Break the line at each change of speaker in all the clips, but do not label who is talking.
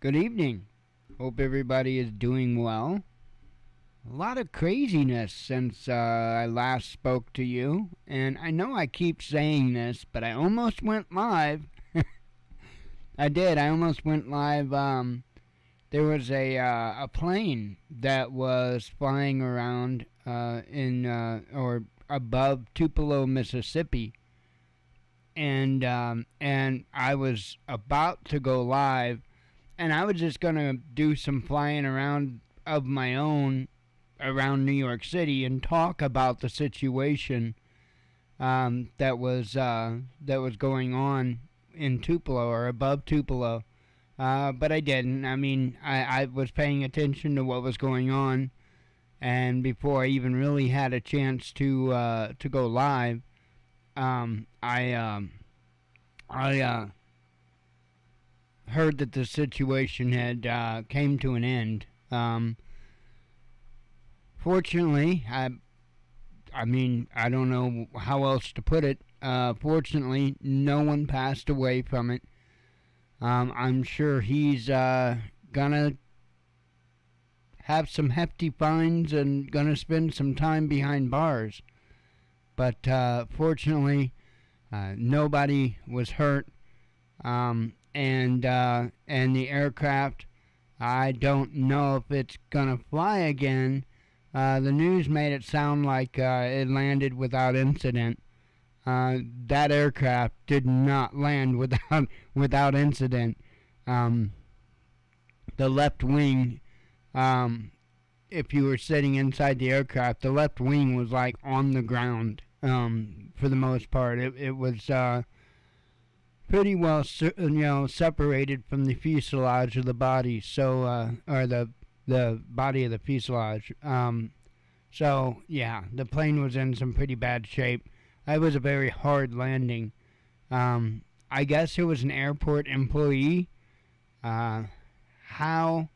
Good evening. Hope everybody is doing well. A lot of craziness since I last spoke to you, and I know I keep saying this, but I almost went live. I did. I almost went live. There was a plane that was flying around in or above Tupelo, Mississippi, and I was about to go live, and I was just gonna do some flying around of my own around New York City and talk about the situation that was going on in Tupelo or above Tupelo. But I didn't. I mean, I was paying attention to what was going on, and before I even really had a chance to go live, I heard that the situation had came to an end. Fortunately, I mean, I don't know how else to put it. Fortunately, no one passed away from it. I'm sure he's gonna have some hefty fines and gonna spend some time behind bars. But fortunately, nobody was hurt. And the aircraft, I don't know if it's gonna fly again. The news made it sound like it landed without incident. That aircraft did not land without incident. The left wing, if you were sitting inside the aircraft, the left wing was like on the ground. For the most part, it was pretty well separated from the fuselage of the body. So or the body of the fuselage. So yeah, the plane was in some pretty bad shape. It was a very hard landing. I guess it was an airport employee. How?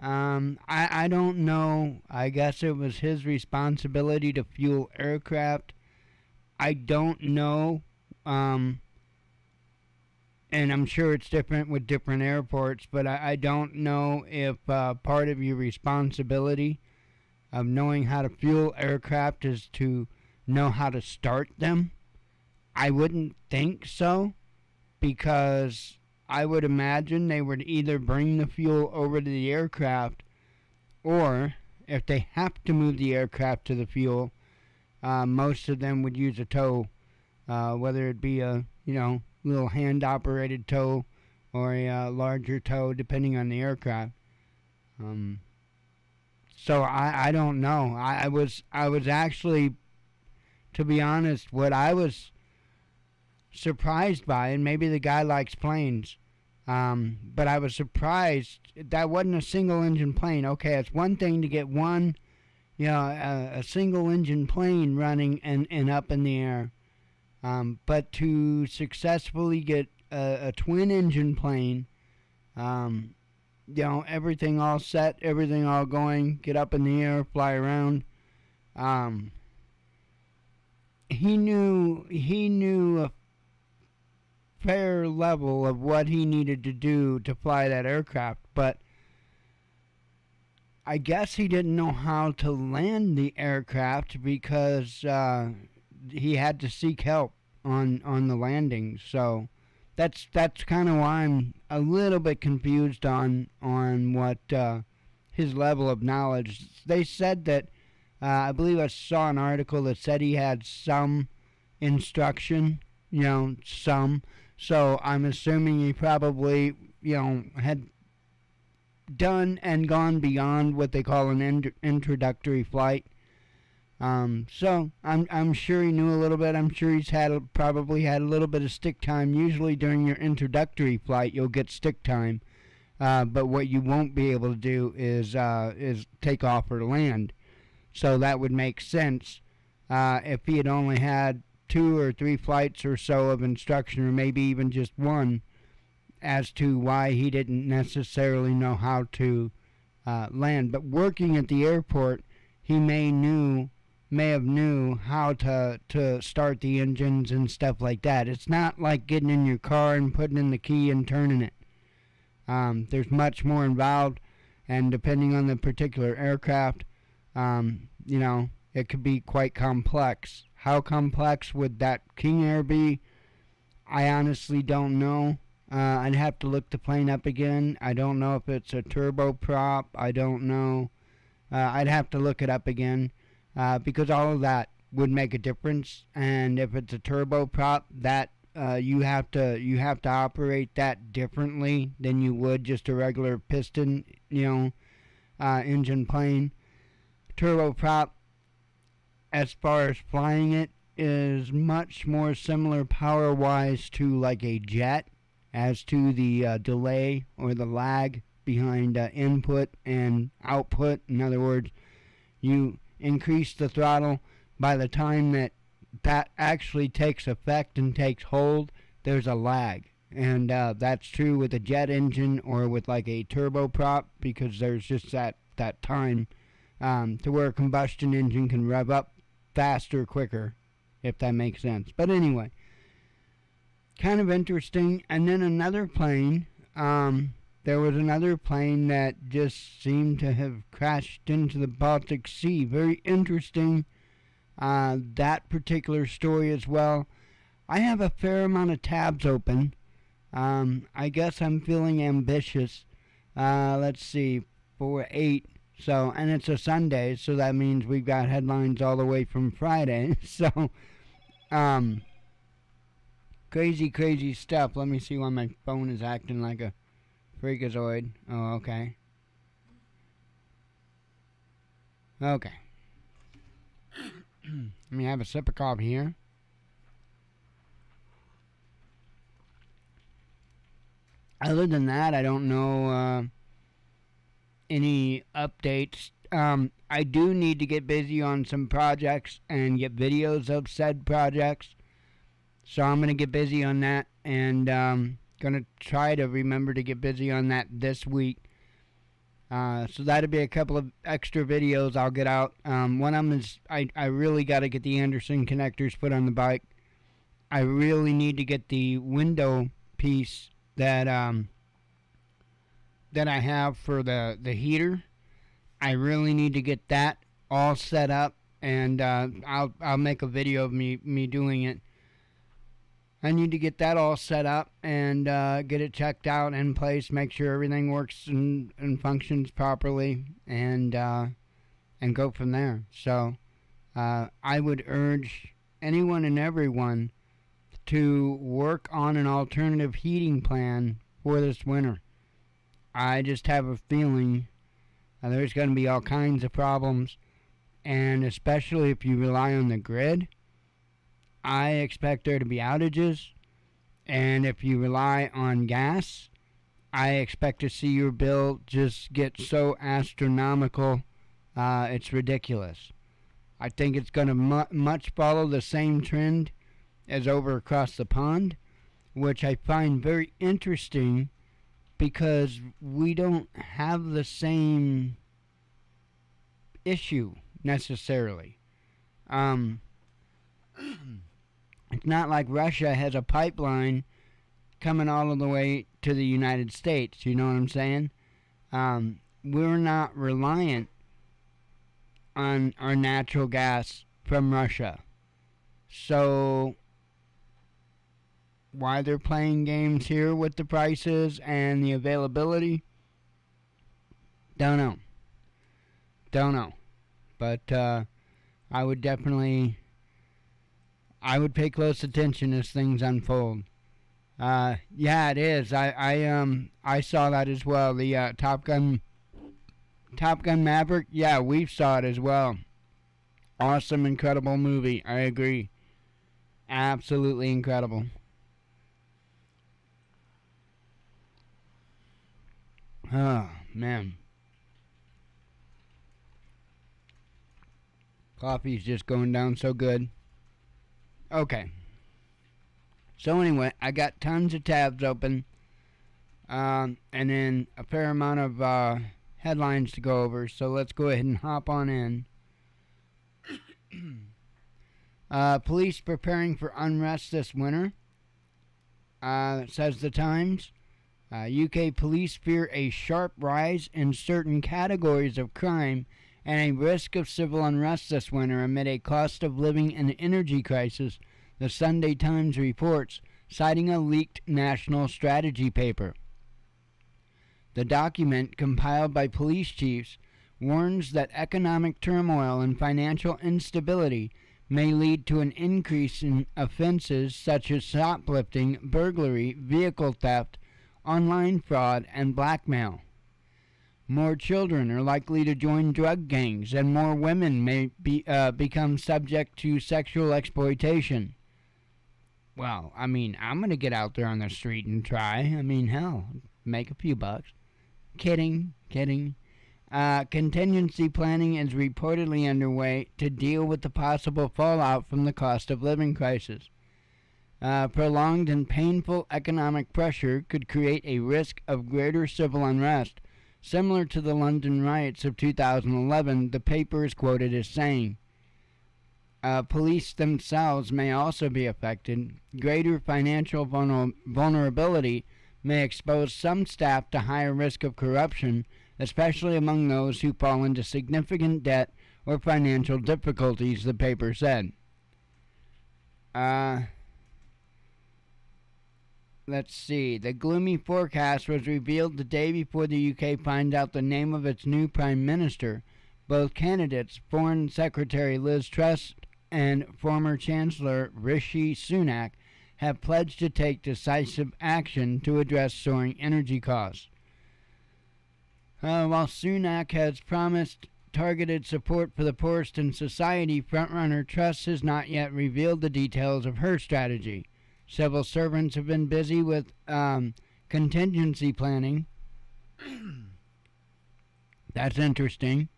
I don't know. I guess it was his responsibility to fuel aircraft. I don't know. And I'm sure it's different with different airports, but I don't know if part of your responsibility of knowing how to fuel aircraft is to know how to start them. I wouldn't think so, because I would imagine they would either bring the fuel over to the aircraft, or if they have to move the aircraft to the fuel, most of them would use a tow, whether it be a little hand-operated tow or a larger tow, depending on the aircraft. So I don't know. I was actually, to be honest, what I was surprised by, and maybe the guy likes planes, but I was surprised that wasn't a single-engine plane. Okay, it's one thing to get one, a single-engine plane running and up in the air. But to successfully get a twin-engine plane, everything all set, everything all going, get up in the air, fly around. He knew a fair level of what he needed to do to fly that aircraft, but I guess he didn't know how to land the aircraft because he had to seek help on the landing. So that's kind of why I'm a little bit confused on what his level of knowledge. They said that I believe I saw an article that said he had some instruction, some. So I'm assuming he probably had done and gone beyond what they call an introductory flight. So I'm sure he knew a little bit. I'm sure he's probably had a little bit of stick time. Usually during your introductory flight, you'll get stick time, but what you won't be able to do is take off or land. So that would make sense if he had only had 2 or 3 flights or so of instruction, or maybe even just one, as to why he didn't necessarily know how to land. But working at the airport, he may have knew how to start the engines and stuff like that. It's not like getting in your car and putting in the key and turning it. There's much more involved, and depending on the particular aircraft, it could be quite complex. How complex would that King Air be? I honestly don't know. I'd have to look the plane up again. I don't know if it's a turboprop. I don't know. I'd have to look it up again because all of that would make a difference. And if it's a turboprop, that you have to operate that differently than you would just a regular piston, engine plane. Turboprop, as far as flying it, is much more similar power-wise to like a jet as to the delay or the lag behind input and output. In other words, you increase the throttle. By the time that actually takes effect and takes hold, there's a lag. And that's true with a jet engine or with like a turboprop, because there's just that time to where a combustion engine can rev up faster, quicker, if that makes sense. But anyway, kind of interesting. And then another plane, there was another plane that just seemed to have crashed into the Baltic Sea. Very interesting, that particular story as well. I have a fair amount of tabs open. I guess I'm feeling ambitious. Let's see, 4-8. So, and it's a Sunday, so that means we've got headlines all the way from Friday. So, crazy stuff. Let me see why my phone is acting like a freakazoid. Oh, okay. Okay. Let me have a sip of coffee here. Other than that, I don't know any updates. I do need to get busy on some projects and get videos of said projects. So I'm going to get busy on that, and going to try to remember to get busy on that this week. So that'll be a couple of extra videos I'll get out. One of them is I really got to get the Anderson connectors put on the bike. I really need to get the window piece that I have for the heater. I really need to get that all set up, and I'll make a video of me doing it. I need to get that all set up and get it checked out in place, make sure everything works and functions properly, and go from there. So I would urge anyone and everyone to work on an alternative heating plan for this winter. I just have a feeling there's going to be all kinds of problems, and especially if you rely on the grid, I expect there to be outages. And if you rely on gas, I expect to see your bill just get so astronomical, it's ridiculous. I think it's going to much follow the same trend as over across the pond, which I find very interesting because we don't have the same issue necessarily. It's not like Russia has a pipeline coming all the way to the United States, you know what I'm saying? We're not reliant on our natural gas from Russia. So why they're playing games here with the prices and the availability, don't know. But I would pay close attention as things unfold. Yeah, it is. I saw that as well. The Top Gun Maverick. Yeah, we saw it as well. Awesome, incredible movie. I agree. Absolutely incredible. Oh, man. Coffee's just going down so good. Okay. So anyway, I got tons of tabs open. And then a fair amount of headlines to go over. So let's go ahead and hop on in. Police preparing for unrest this winter. Says the Times. UK police fear a sharp rise in certain categories of crime and a risk of civil unrest this winter amid a cost of living and energy crisis, the Sunday Times reports, citing a leaked national strategy paper. The document, compiled by police chiefs, warns that economic turmoil and financial instability may lead to an increase in offenses such as shoplifting, burglary, vehicle theft, online fraud, and blackmail. More children are likely to join drug gangs, and more women may become subject to sexual exploitation. Well, I mean, I'm going to get out there on the street and try. I mean, hell, make a few bucks. Kidding. Contingency planning is reportedly underway to deal with the possible fallout from the cost of living crisis. Prolonged and painful economic pressure could create a risk of greater civil unrest, similar to the London riots of 2011, the paper is quoted as saying. Police themselves may also be affected. Greater financial vulnerability may expose some staff to higher risk of corruption, especially among those who fall into significant debt or financial difficulties, the paper said. Let's see. The gloomy forecast was revealed the day before the UK finds out the name of its new Prime Minister. Both candidates, Foreign Secretary Liz Truss and former Chancellor Rishi Sunak, have pledged to take decisive action to address soaring energy costs. While Sunak has promised targeted support for the poorest in society, frontrunner Truss has not yet revealed the details of her strategy. Civil servants have been busy with contingency planning. That's interesting.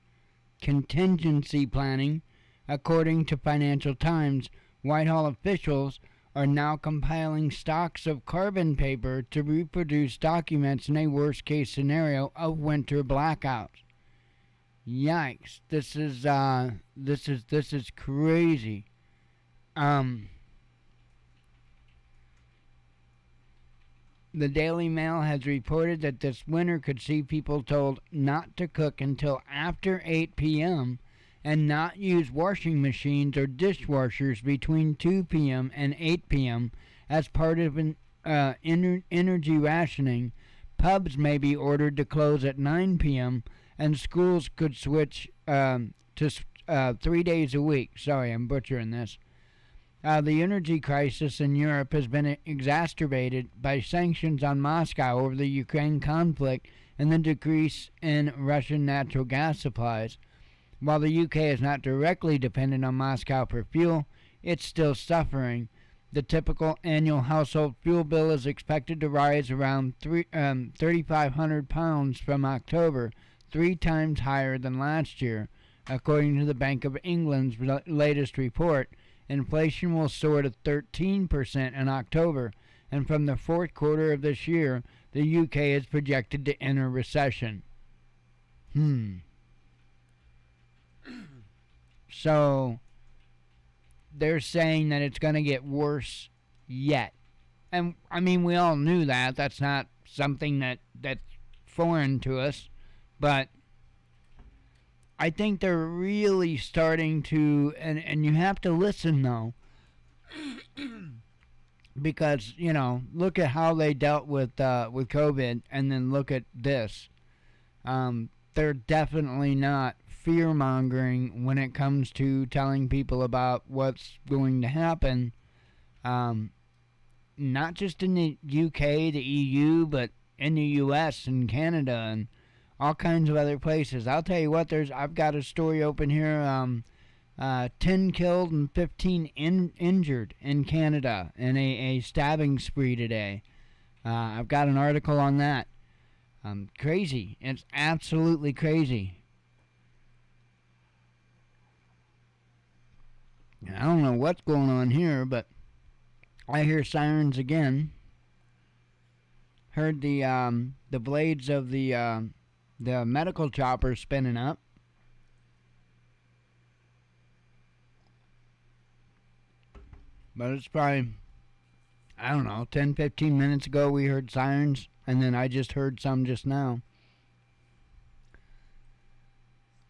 Contingency planning. According to Financial Times, Whitehall officials are now compiling stocks of carbon paper to reproduce documents in a worst-case scenario of winter blackouts. Yikes! This is crazy. The Daily Mail has reported that this winter could see people told not to cook until after 8 p.m. and not use washing machines or dishwashers between 2 p.m. and 8 p.m. as part of an energy rationing. Pubs may be ordered to close at 9 p.m. and schools could switch to 3 days a week. Sorry, I'm butchering this. The energy crisis in Europe has been exacerbated by sanctions on Moscow over the Ukraine conflict and the decrease in Russian natural gas supplies. While the UK is not directly dependent on Moscow for fuel, it's still suffering. The typical annual household fuel bill is expected to rise around £3,500 from October, 3 times higher than last year. According to the Bank of England's latest report, inflation will soar to 13% in October, and from the fourth quarter of this year, the UK is projected to enter recession. So, they're saying that it's going to get worse yet. And, I mean, we all knew that. That's not something that's foreign to us. But I think they're really starting to, and you have to listen, though. Because, you know, look at how they dealt with COVID, and then look at this. They're definitely not fear-mongering when it comes to telling people about what's going to happen, not just in the UK, the EU, but in the US and Canada and all kinds of other places. I'll tell you what, I've got a story open here, 10 killed and 15 injured in Canada in a stabbing spree today. I've got an article on that. Crazy. It's absolutely crazy. I don't know what's going on here, but I hear sirens again. Heard the blades of the medical chopper spinning up. But it's probably, I don't know, 10, 15 minutes ago we heard sirens And then I just heard some just now.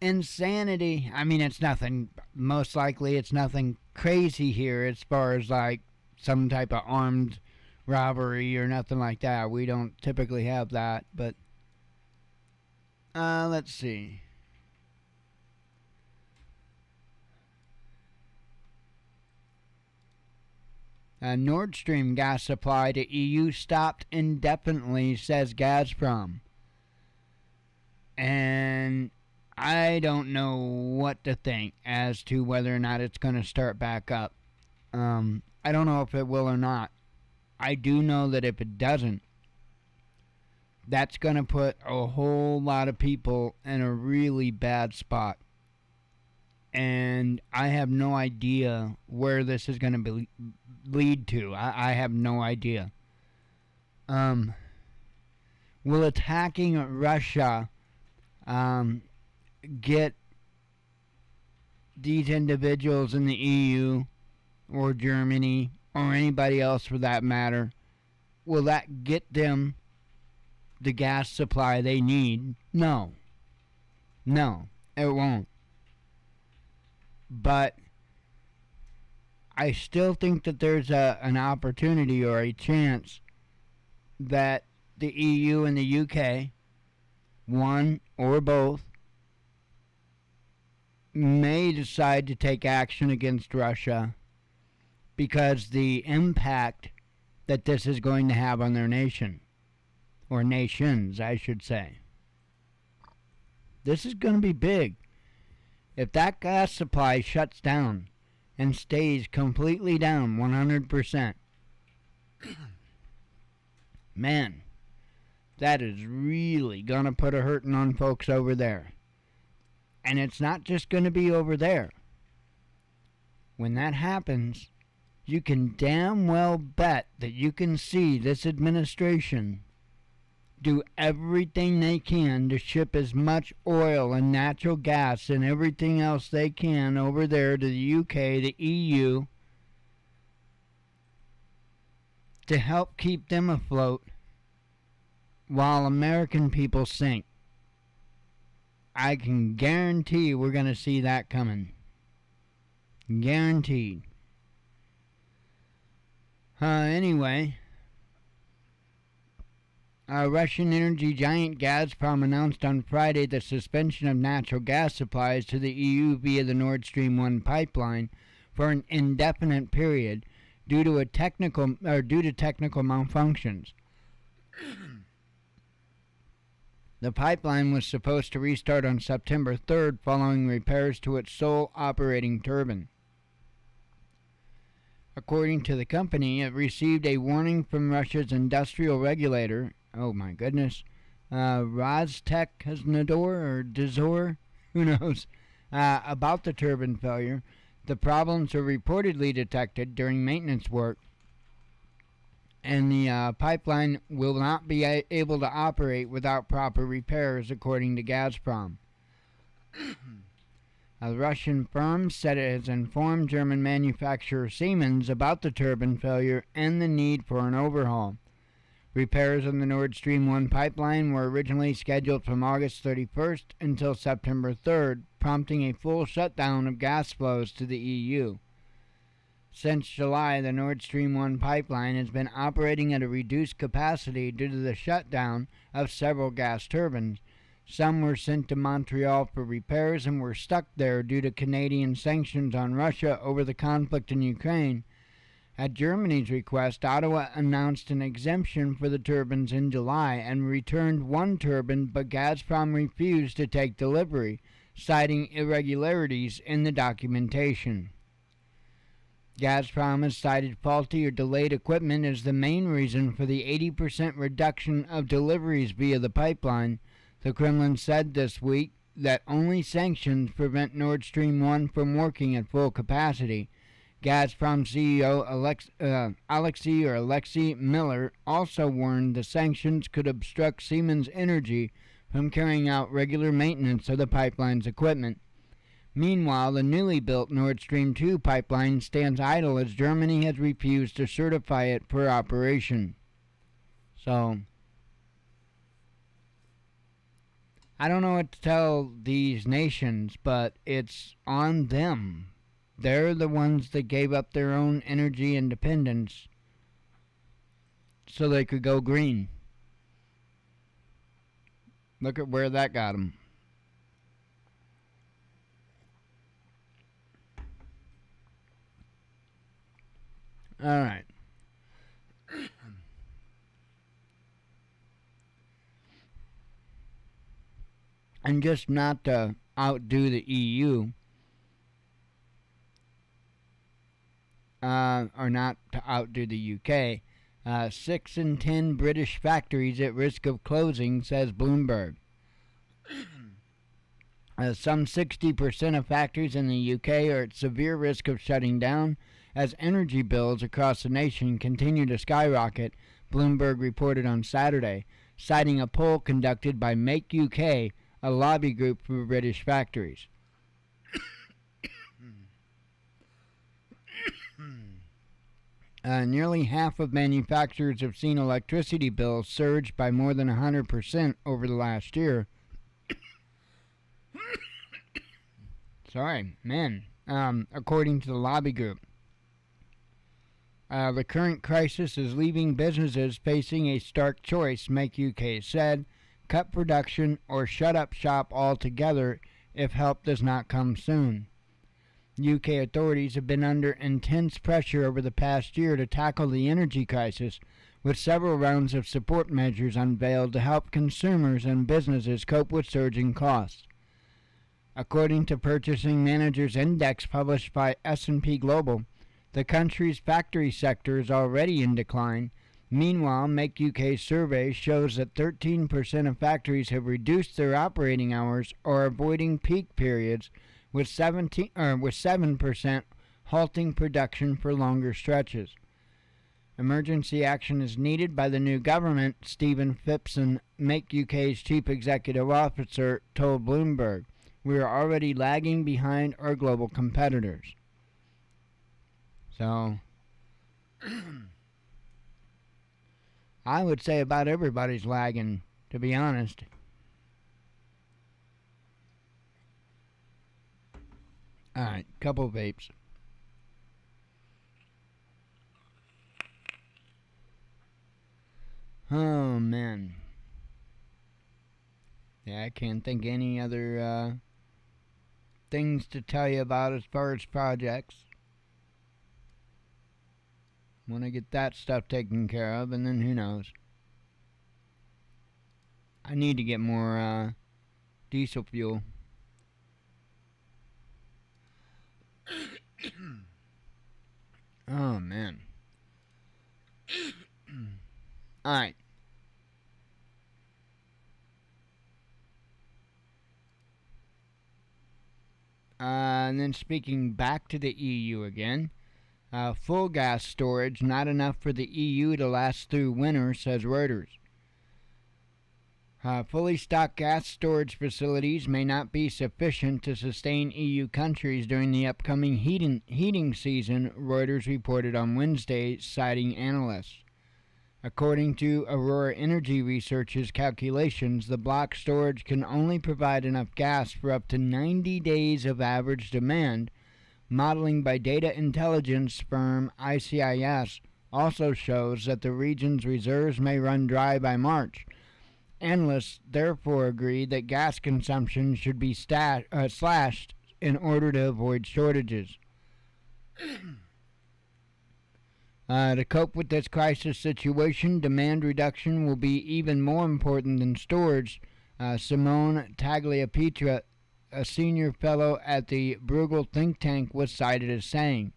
Insanity. I mean, it's nothing, most likely it's nothing crazy here as far as like some type of armed robbery or nothing like that. We don't typically have that, but let's see. Nord Stream gas supply to EU stopped indefinitely, says Gazprom. And I don't know what to think as to whether or not it's going to start back up. I don't know if it will or not. I do know that if it doesn't, that's going to put a whole lot of people in a really bad spot. And I have no idea where this is going to lead to. I have no idea. Will attacking Russia get these individuals in the EU or Germany or anybody else for that matter, will that get them the gas supply they need? No. No, it won't. But I still think that there's an opportunity or a chance that the EU and the UK, one or both, may decide to take action against Russia because the impact that this is going to have on their nation, or nations, I should say. This is going to be big. If that gas supply shuts down and stays completely down 100%, man, that is really going to put a hurting on folks over there. And it's not just going to be over there. When that happens, you can damn well bet that you can see this administration do everything they can to ship as much oil and natural gas and everything else they can over there to the UK, the EU, to help keep them afloat while American people sink. I can guarantee we're going to see that coming. Guaranteed. Anyway, Russian energy giant Gazprom announced on Friday the suspension of natural gas supplies to the EU via the Nord Stream 1 pipeline for an indefinite period due to technical malfunctions. The pipeline was supposed to restart on September 3rd following repairs to its sole operating turbine. According to the company, it received a warning from Russia's industrial regulator, oh my goodness, Rostechnezdor or Dozor, who knows, about the turbine failure. The problems were reportedly detected during maintenance work, and the pipeline will not be able to operate without proper repairs, according to Gazprom. A Russian firm said it has informed German manufacturer Siemens about the turbine failure and the need for an overhaul. Repairs on the Nord Stream 1 pipeline were originally scheduled from August 31st until September 3rd, prompting a full shutdown of gas flows to the EU. Since July, the Nord Stream 1 pipeline has been operating at a reduced capacity due to the shutdown of several gas turbines. Some were sent to Montreal for repairs and were stuck there due to Canadian sanctions on Russia over the conflict in Ukraine. At Germany's request, Ottawa announced an exemption for the turbines in July and returned one turbine, but Gazprom refused to take delivery, citing irregularities in the documentation. Gazprom has cited faulty or delayed equipment as the main reason for the 80% reduction of deliveries via the pipeline. The Kremlin said this week that only sanctions prevent Nord Stream 1 from working at full capacity. Gazprom CEO Alexei Miller also warned the sanctions could obstruct Siemens Energy from carrying out regular maintenance of the pipeline's equipment. Meanwhile, the newly built Nord Stream 2 pipeline stands idle as Germany has refused to certify it for operation. So, I don't know what to tell these nations, but it's on them. They're the ones that gave up their own energy independence so they could go green. Look at where that got them. All right. And just not to outdo the EU, or not to outdo the UK, 6 in 10 British factories at risk of closing, says Bloomberg. Some 60% of factories in the UK are at severe risk of shutting down as energy bills across the nation continue to skyrocket, Bloomberg reported on Saturday, citing a poll conducted by Make UK, a lobby group for British factories. Nearly half of manufacturers have seen electricity bills surge by more than 100% over the last year. Sorry, man. According to the lobby group. The current crisis is leaving businesses facing a stark choice, Make UK said. Cut production or shut up shop altogether if help does not come soon. UK authorities have been under intense pressure over the past year to tackle the energy crisis, with several rounds of support measures unveiled to help consumers and businesses cope with surging costs. According to Purchasing Managers Index published by S&P Global, the country's factory sector is already in decline. Meanwhile, Make UK's survey shows that 13% of factories have reduced their operating hours or avoiding peak periods, with 7% halting production for longer stretches. Emergency action is needed by the new government, Stephen Phipson, Make UK's chief executive officer, told Bloomberg. We are already lagging behind our global competitors. So, I would say about everybody's lagging, to be honest. Alright, couple vapes. Oh, man. Yeah, I can't think any other things to tell you about as far as projects. Want to get that stuff taken care of, and then who knows. I need to get more diesel fuel. Oh, man. Alright. And then speaking back to the EU again. Full gas storage not enough for the EU to last through winter, says Reuters. Fully stocked gas storage facilities may not be sufficient to sustain EU countries during the upcoming heating season, Reuters reported on Wednesday, citing analysts. According to Aurora Energy Research's calculations, the block storage can only provide enough gas for up to 90 days of average demand. Modeling by data intelligence firm ICIS also shows that the region's reserves may run dry by March. Analysts therefore agree that gas consumption should be slashed in order to avoid shortages. To cope with this crisis situation, demand reduction will be even more important than storage, Simone Tagliapietra, a senior fellow at the Bruegel think tank, was cited as saying.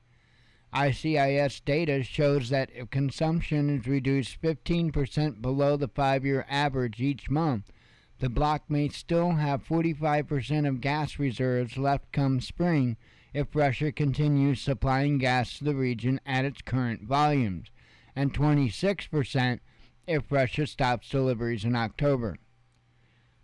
ICIS data shows that if consumption is reduced 15% below the 5-year average each month, the bloc may still have 45% of gas reserves left come spring if Russia continues supplying gas to the region at its current volumes, and 26% if Russia stops deliveries in October.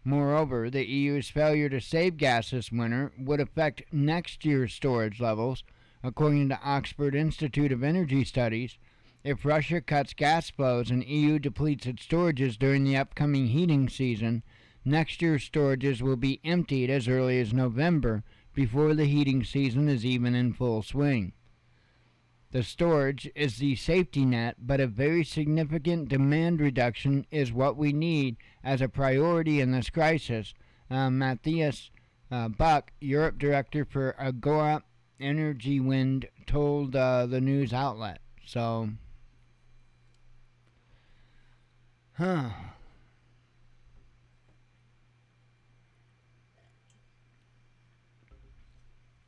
Moreover, the EU's failure to save gas this winter would affect next year's storage levels, according to Oxford Institute of Energy Studies. If Russia cuts gas flows and EU depletes its storages during the upcoming heating season, Next year's storages will be emptied as early as November, before the heating season is even in full swing. The storage is the safety net, but a very significant demand reduction is what we need as a priority in this crisis. Matthias Buck, Europe director for Agora Energy Wind, told the news outlet. So,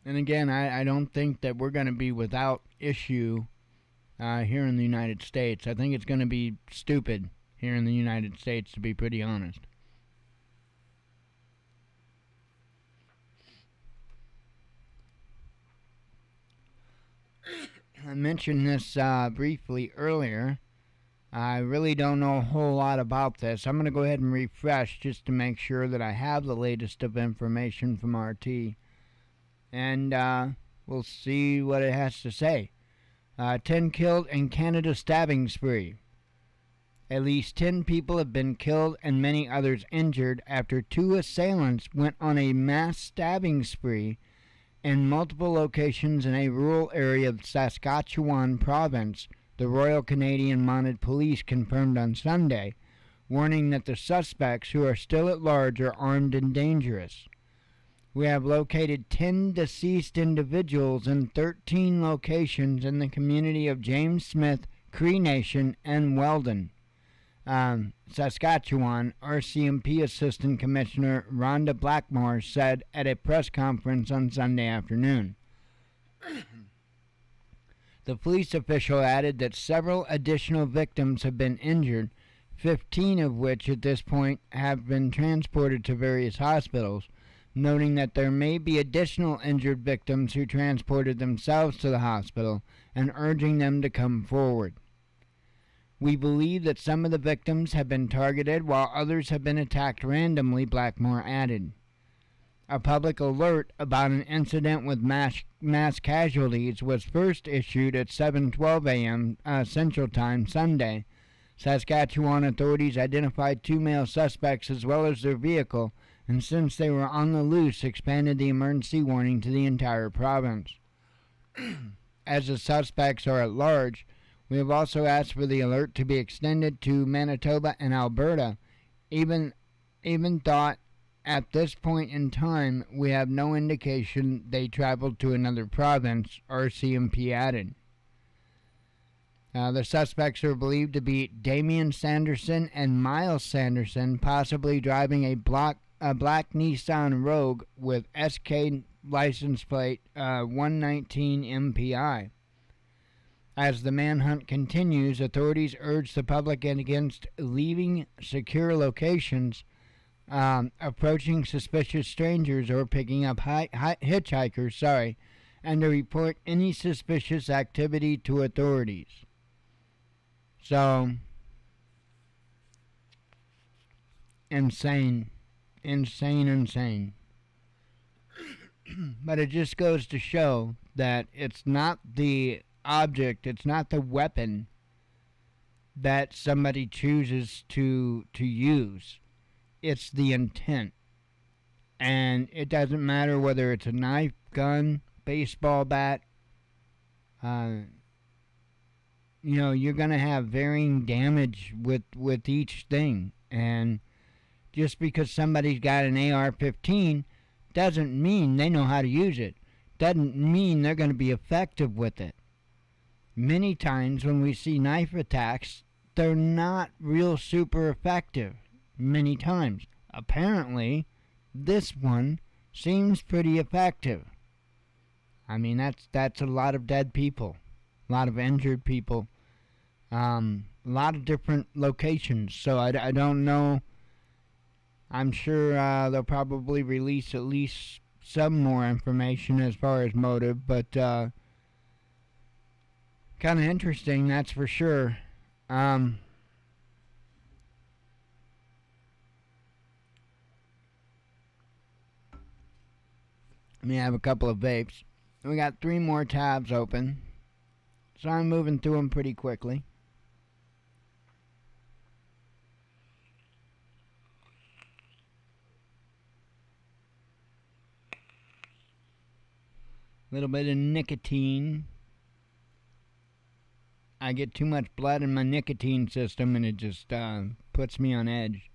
And again, I don't think that we're going to be without issue here in the United States. I think it's going to be stupid here in the United States, to be pretty honest. I mentioned this briefly earlier. I really don't know a whole lot about this. I'm going to go ahead and refresh just to make sure that I have the latest of information from RT. And we'll see what it has to say. 10 killed in Canada stabbing spree. At least 10 people have been killed and many others injured after 2 assailants went on a mass stabbing spree in multiple locations in a rural area of Saskatchewan province, the Royal Canadian Mounted Police confirmed on Sunday, warning that the suspects, who are still at large, are armed and dangerous. We have located 10 deceased individuals in 13 locations in the community of James Smith, Cree Nation, and Weldon, Saskatchewan, RCMP Assistant Commissioner Rhonda Blackmore said at a press conference on Sunday afternoon. The police official added that several additional victims have been injured, 15 of which at this point have been transported to various hospitals, noting that there may be additional injured victims who transported themselves to the hospital and urging them to come forward. We believe that some of the victims have been targeted while others have been attacked randomly, Blackmore added. A public alert about an incident with mass casualties was first issued at 7:12 a.m. Central Time Sunday. Saskatchewan authorities identified 2 male suspects as well as their vehicle, and since they were on the loose, expanded the emergency warning to the entire province. As the suspects are at large, we have also asked for the alert to be extended to Manitoba and Alberta, even thought at this point in time we have no indication they traveled to another province, RCMP added. The suspects are believed to be Damian Sanderson and Miles Sanderson, possibly driving a black Nissan Rogue with SK license plate 119 MPI. As the manhunt continues, authorities urge the public against leaving secure locations, approaching suspicious strangers, or picking up hitchhikers, and to report any suspicious activity to authorities. So, insane. But it just goes to show that it's not the object, it's not the weapon that somebody chooses to use. It's the intent. And it doesn't matter whether it's a knife, gun, baseball bat. You're going to have varying damage with each thing. And just because somebody's got an AR-15 doesn't mean they know how to use it. Doesn't mean they're going to be effective with it. Many times when we see knife attacks, they're not real super effective. Many times. Apparently, this one seems pretty effective. I mean, that's a lot of dead people, a lot of injured people, a lot of different locations. So I don't know. I'm sure they'll probably release at least some more information as far as motive, but kind of interesting, that's for sure. Let me have a couple of vapes. We got 3 more tabs open, so I'm moving through them pretty quickly. little bit of nicotine. I get too much blood in my nicotine system and it just puts me on edge.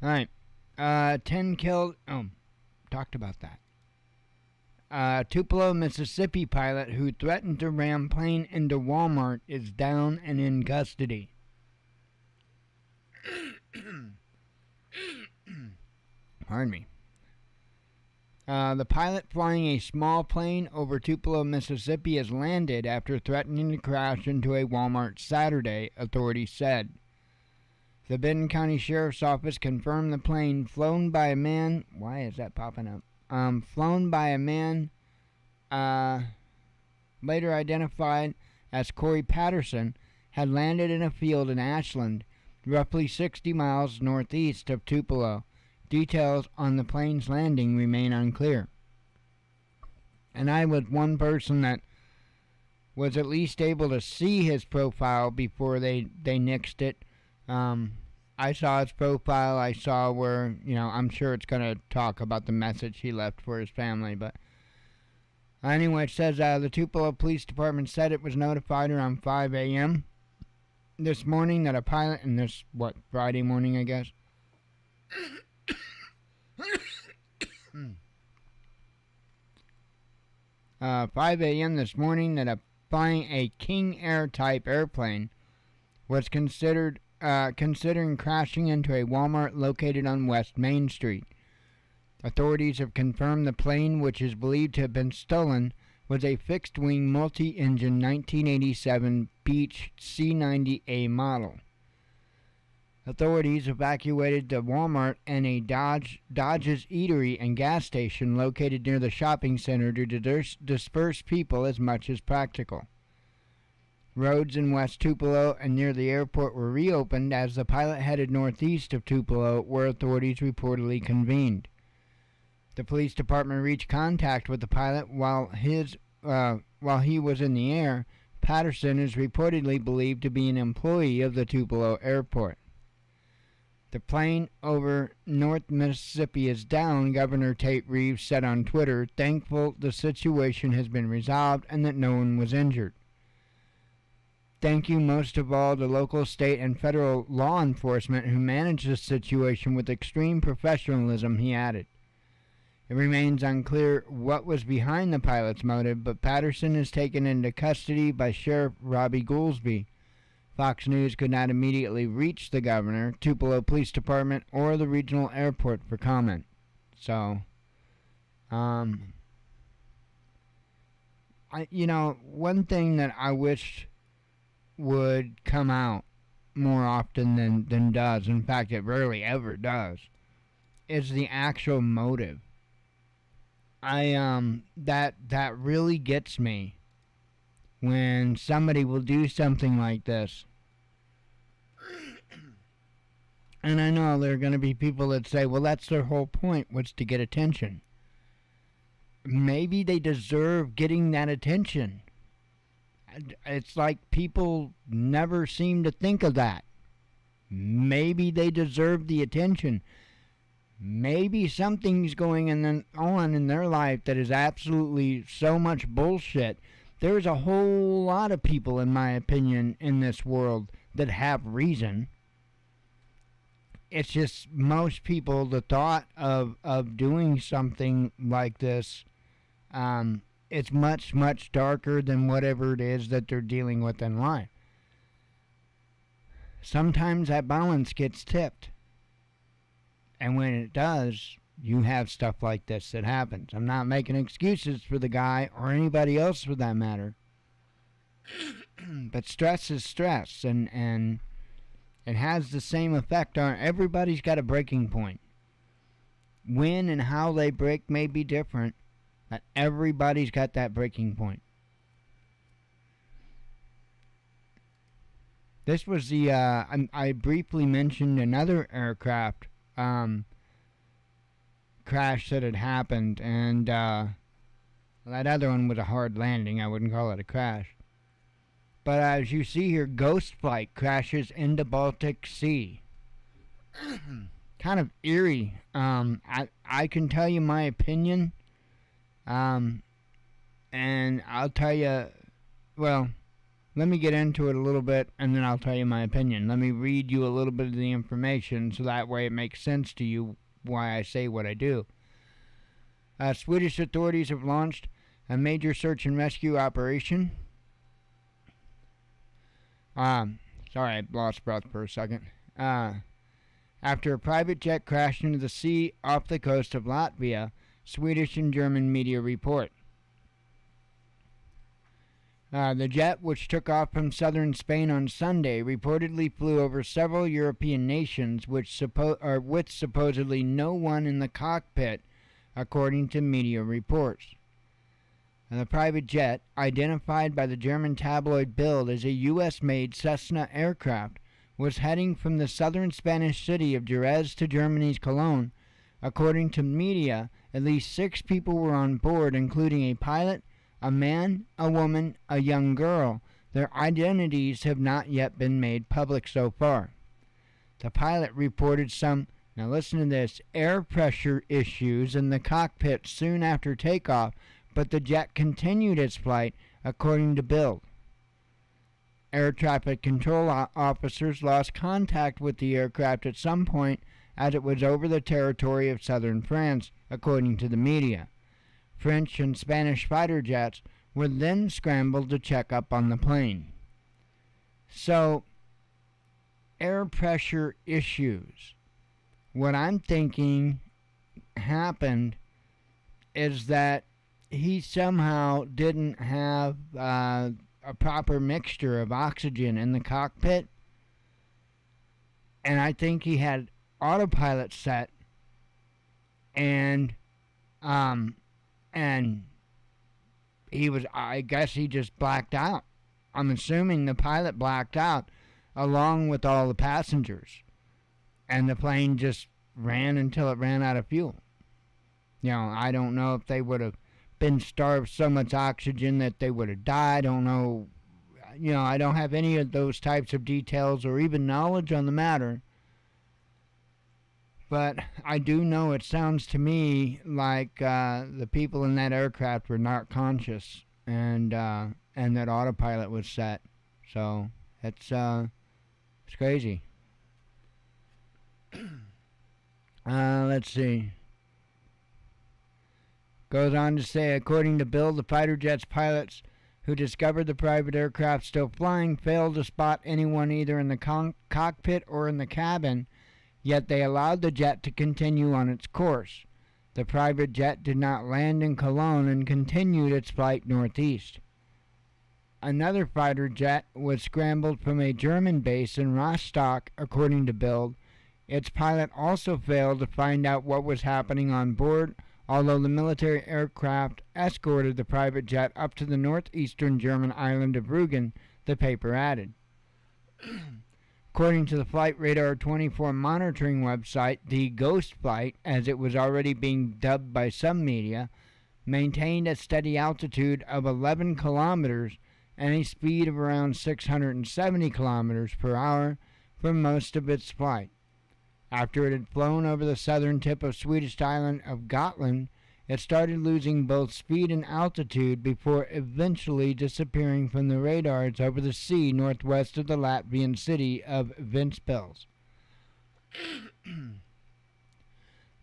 Alright. 10 killed. Oh, talked about that. Tupelo, Mississippi pilot who threatened to ram plane into Walmart is down and in custody. Pardon me. The pilot flying a small plane over Tupelo, Mississippi has landed after threatening to crash into a Walmart Saturday, authorities said. The Benton County Sheriff's Office confirmed the plane flown by a man. Why is that popping up? Flown by a man later identified as Corey Patterson had landed in a field in Ashland, roughly 60 miles northeast of Tupelo. Details on the plane's landing remain unclear. And I was one person that was at least able to see his profile before they nixed it. I saw his profile. I saw where, I'm sure it's going to talk about the message he left for his family. But anyway, it says the Tupelo Police Department said it was notified around 5 a.m. this morning that a pilot, and this, Friday morning, I guess? 5 a.m. this morning that flying a King Air type airplane was considering crashing into a Walmart located on West Main Street. Authorities have confirmed the plane, which is believed to have been stolen, was a fixed-wing multi-engine 1987 Beech C-90A model. Authorities evacuated the Walmart and a Dodge's Eatery and gas station located near the shopping center to disperse people as much as practical. Roads in West Tupelo and near the airport were reopened as the pilot headed northeast of Tupelo, where authorities reportedly convened. The police department reached contact with the pilot while he was in the air. Patterson is reportedly believed to be an employee of the Tupelo airport. The plane over North Mississippi is down, Governor Tate Reeves said on Twitter, thankful the situation has been resolved and that no one was injured. Thank you most of all to local, state, and federal law enforcement who managed this situation with extreme professionalism, he added. It remains unclear what was behind the pilot's motive, but Patterson is taken into custody by Sheriff Robbie Goolsby. Fox News could not immediately reach the governor, Tupelo Police Department, or the regional airport for comment. So, one thing that I wish would come out more often than does, in fact it rarely ever does, is the actual motive. That really gets me when somebody will do something like this. And I know there are going to be people that say, well, that's their whole point, was to get attention. Maybe they deserve getting that attention. It's like people never seem to think of that. Maybe they deserve the attention. Maybe something's going on in their life that is absolutely so much bullshit. There's a whole lot of people, in my opinion, in this world that have reason. It's just most people, the thought of doing something like this, it's much, much darker than whatever it is that they're dealing with in life. Sometimes that balance gets tipped. And when it does, you have stuff like this that happens. I'm not making excuses for the guy or anybody else for that matter. But stress is stress, and it has the same effect on everybody's got a breaking point. When and how they break may be different, but everybody's got that breaking point. This was the, I briefly mentioned another aircraft crash that had happened, and that other one was a hard landing. I wouldn't call it a crash. But as you see here, Ghost Flight crashes into Baltic Sea. kind of eerie. I can tell you my opinion, and I'll tell you. Well, let me get into it a little bit, and then I'll tell you my opinion. Let me read you a little bit of the information, so that way it makes sense to you why I say what I do. Swedish authorities have launched a major search and rescue operation. Sorry, I lost breath for a second. After a private jet crashed into the sea off the coast of Latvia, Swedish and German media report. The jet, which took off from southern Spain on Sunday, reportedly flew over several European nations with supposedly no one in the cockpit, according to media reports. The private jet, identified by the German tabloid Bild as a U.S.-made Cessna aircraft, was heading from the southern Spanish city of Jerez to Germany's Cologne. According to media, at least 6 people were on board, including a pilot, a man, a woman, a young girl. Their identities have not yet been made public so far. The pilot reported some, now listen to this, air pressure issues in the cockpit soon after takeoff, but the jet continued its flight, according to Bild. Air traffic control officers lost contact with the aircraft at some point as it was over the territory of southern France, according to the media. French and Spanish fighter jets were then scrambled to check up on the plane. So, air pressure issues. What I'm thinking happened is that he somehow didn't have a proper mixture of oxygen in the cockpit, and I think he had autopilot set, and he was, I guess he just blacked out. I'm assuming the pilot blacked out along with all the passengers, and the plane just ran until it ran out of fuel. You know, I don't know if they would have been starved so much oxygen that they would have died. I don't know. You know, I don't have any of those types of details or even knowledge on the matter. But I do know it sounds to me like the people in that aircraft were not conscious, and that autopilot was set. So it's crazy. Let's see. Goes on to say, according to Bild, the fighter jet's pilots who discovered the private aircraft still flying failed to spot anyone either in the cockpit or in the cabin, yet they allowed the jet to continue on its course. The private jet did not land in Cologne and continued its flight northeast. Another fighter jet was scrambled from a German base in Rostock, according to Bild. Its pilot also failed to find out what was happening on board, although the military aircraft escorted the private jet up to the northeastern German island of Rügen, the paper added. According to the Flight Radar 24 monitoring website, the Ghost Flight, as it was already being dubbed by some media, maintained a steady altitude of 11 kilometers and a speed of around 670 kilometers per hour for most of its flight. After it had flown over the southern tip of Swedish island of Gotland, it started losing both speed and altitude before eventually disappearing from the radars over the sea northwest of the Latvian city of Ventspils.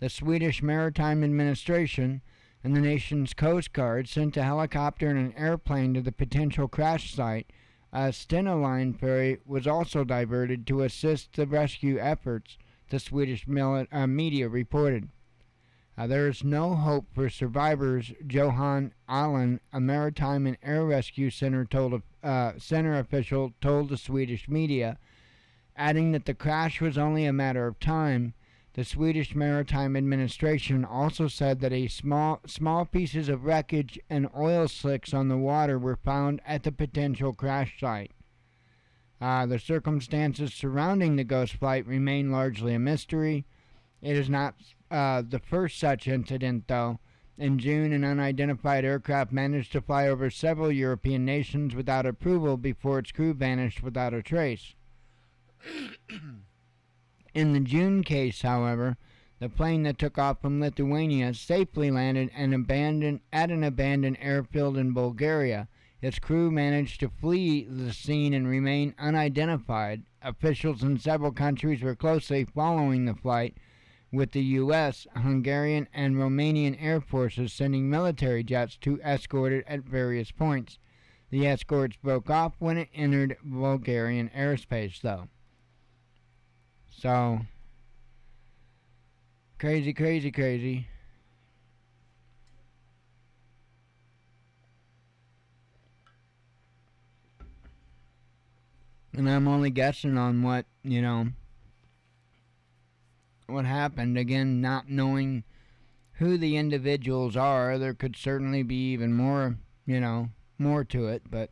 The Swedish Maritime Administration and the nation's Coast Guard sent a helicopter and an airplane to the potential crash site. A Stena Line ferry was also diverted to assist the rescue efforts, the Swedish media reported. There is no hope for survivors, Johan Allen, a Maritime and Air Rescue Center official, told the Swedish media, adding that the crash was only a matter of time. The Swedish Maritime Administration also said that small pieces of wreckage and oil slicks on the water were found at the potential crash site. The circumstances surrounding the ghost flight remain largely a mystery. It is not the first such incident, though. In June, an unidentified aircraft managed to fly over several European nations without approval before its crew vanished without a trace. In the June case, however, the plane that took off from Lithuania safely landed at an abandoned airfield in Bulgaria. Its crew managed to flee the scene and remain unidentified. Officials in several countries were closely following the flight, with the U.S., Hungarian, and Romanian air forces sending military jets to escort it at various points. The escorts broke off when it entered Bulgarian airspace, though. So, crazy, crazy, crazy. And I'm only guessing on what happened. Again, not knowing who the individuals are, there could certainly be even more, more to it, but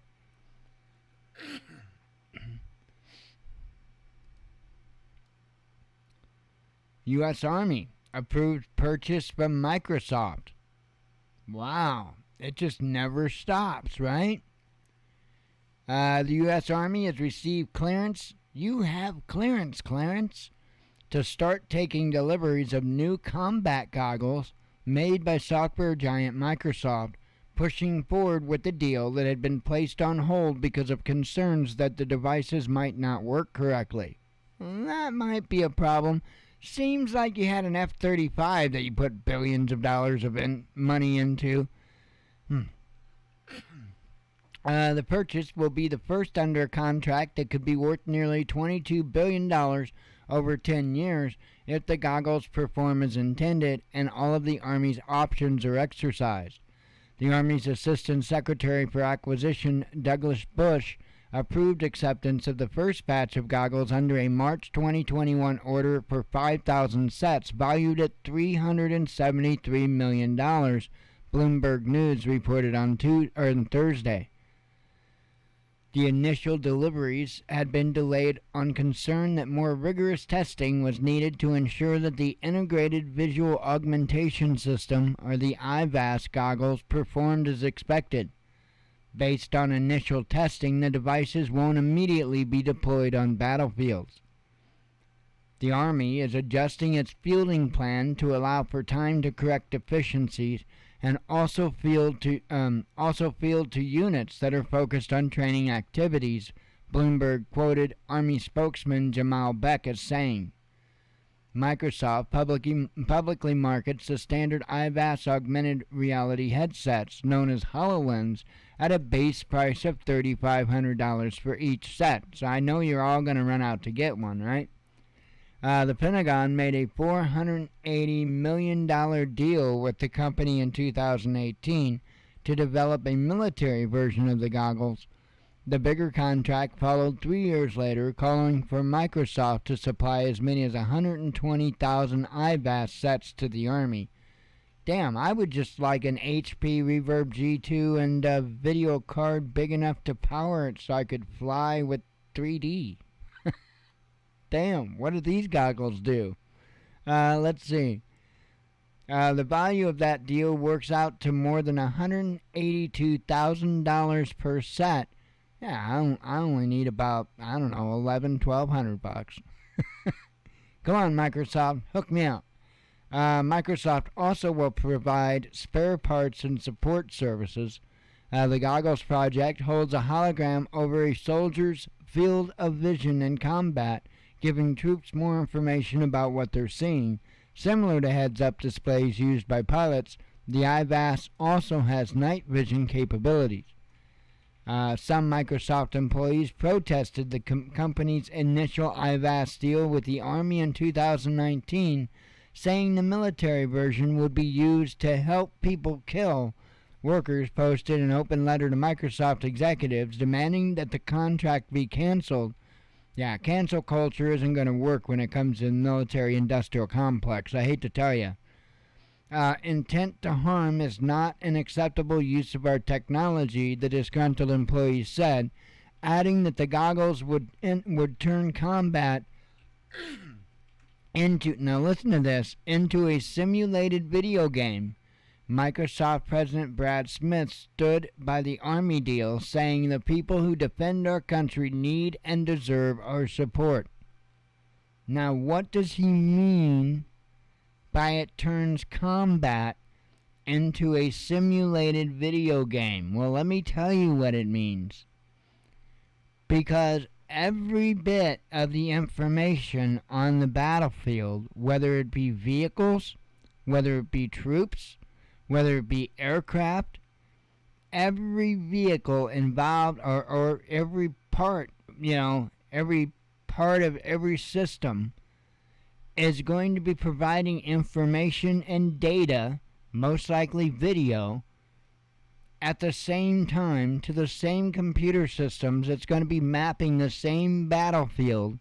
U.S. Army approved purchase from Microsoft. Wow, it just never stops, right? The U.S. Army has received clearance. You have clearance, Clarence, to start taking deliveries of new combat goggles made by software giant Microsoft, pushing forward with the deal that had been placed on hold because of concerns that the devices might not work correctly. That might be a problem. Seems like you had an F-35 that you put billions of dollars of money into. The purchase will be the first under a contract that could be worth nearly $22 billion over 10 years if the goggles perform as intended and all of the Army's options are exercised. The Army's Assistant Secretary for Acquisition, Douglas Bush, approved acceptance of the first batch of goggles under a March 2021 order for 5,000 sets valued at $373 million, Bloomberg News reported on Thursday. The initial deliveries had been delayed on concern that more rigorous testing was needed to ensure that the Integrated Visual Augmentation System, or the IVAS goggles, performed as expected. Based on initial testing, the devices won't immediately be deployed on battlefields. The Army is adjusting its fielding plan to allow for time to correct deficiencies and also field to units that are focused on training activities, Bloomberg quoted Army spokesman Jamal Beck as saying. Microsoft publicly markets the standard IVAS augmented reality headsets, known as HoloLens, at a base price of $3,500 for each set. So I know you're all going to run out to get one, right? The Pentagon made a $480 million deal with the company in 2018 to develop a military version of the goggles. The bigger contract followed 3 years later, calling for Microsoft to supply as many as 120,000 IVAS sets to the Army. Damn, I would just like an HP Reverb G2 and a video card big enough to power it so I could fly with 3D. Damn, what do these goggles do? Let's see. The value of that deal works out to more than $182,000 per set. Yeah, I only need about, $1,100-$1,200. Come on, Microsoft, hook me up. Microsoft also will provide spare parts and support services. The goggles project holds a hologram over a soldier's field of vision in combat, giving troops more information about what they're seeing. Similar to heads-up displays used by pilots, the IVAS also has night vision capabilities. Some Microsoft employees protested the company's initial IVAS deal with the Army in 2019, saying the military version would be used to help people kill. Workers posted an open letter to Microsoft executives demanding that the contract be canceled. Yeah, cancel culture isn't going to work when it comes to the military-industrial complex, I hate to tell you. Intent to harm is not an acceptable use of our technology, the disgruntled employees said, adding that the goggles would turn combat into, now listen to this, into a simulated video game. Microsoft President Brad Smith stood by the Army deal, saying the people who defend our country need and deserve our support. Now, what does he mean by it turns combat into a simulated video game? Well, let me tell you what it means. Because every bit of the information on the battlefield, whether it be vehicles, whether it be troops, whether it be aircraft, every vehicle involved or every part, every part of every system is going to be providing information and data, most likely video, at the same time to the same computer systems. It's going to be mapping the same battlefield.